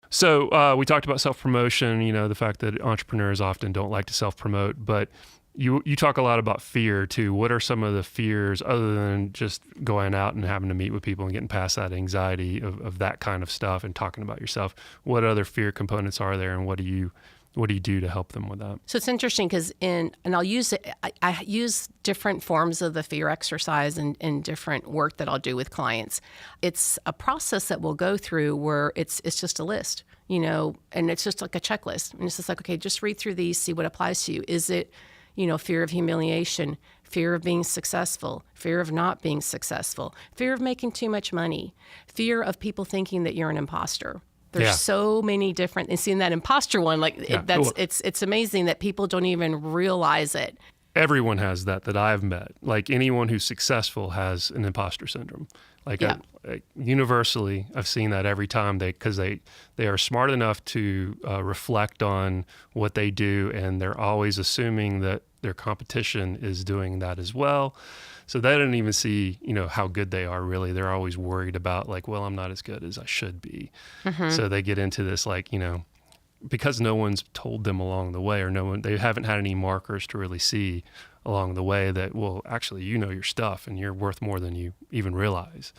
So we talked about self-promotion, the fact that entrepreneurs often don't like to self-promote, but you talk a lot about fear too. What are some of the fears other than just going out and having to meet with people and getting past that anxiety of that kind of stuff and talking about yourself? What other fear components are there, and what do you do to help them with that? So it's interesting because I use different forms of the fear exercise in different work that I'll do with clients. It's a process that we'll go through where it's just a list, and it's just like a checklist. And it's just like, okay, just read through these, see what applies to you. Is it, fear of humiliation, fear of being successful, fear of not being successful, fear of making too much money, fear of people thinking that you're an imposter? There's so many different, and seeing that imposter one, it's amazing that people don't even realize it. Everyone has that I've met. Like anyone who's successful has an imposter syndrome. Universally, I've seen that every time because they are smart enough to reflect on what they do, and they're always assuming that their competition is doing that as well. So they don't even see, how good they are really. They're always worried about I'm not as good as I should be. Mm-hmm. So they get into this because no one's told them along the way, or they haven't had any markers to really see along the way that, well, actually, your stuff and you're worth more than you even realize.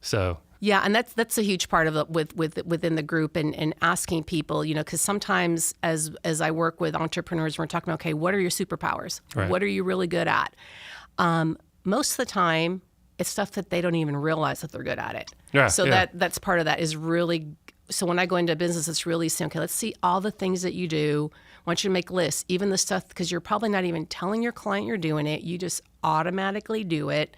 So yeah, and that's a huge part of it within the group and asking people, because sometimes as I work with entrepreneurs, we're talking about, okay, what are your superpowers? Right. What are you really good at? Most of the time, it's stuff that they don't even realize that they're good at it. Yeah, so that's part of that is really. So when I go into business, it's really saying, okay, let's see all the things that you do. I want you to make lists, even the stuff, because you're probably not even telling your client you're doing it. You just automatically do it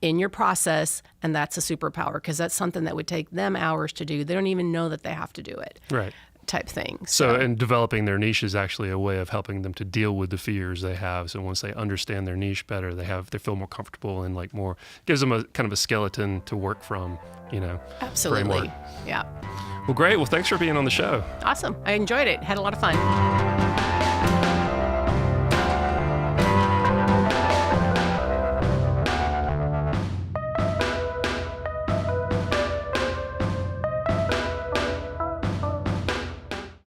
in your process, and that's a superpower because that's something that would take them hours to do. They don't even know that they have to do it. Right. Type thing. So, and developing their niche is actually a way of helping them to deal with the fears they have. So once they understand their niche better, they feel more comfortable and gives them a kind of a skeleton to work from, Absolutely. Framework. Yeah. Well, great. Well, thanks for being on the show. Awesome. I enjoyed it. Had a lot of fun.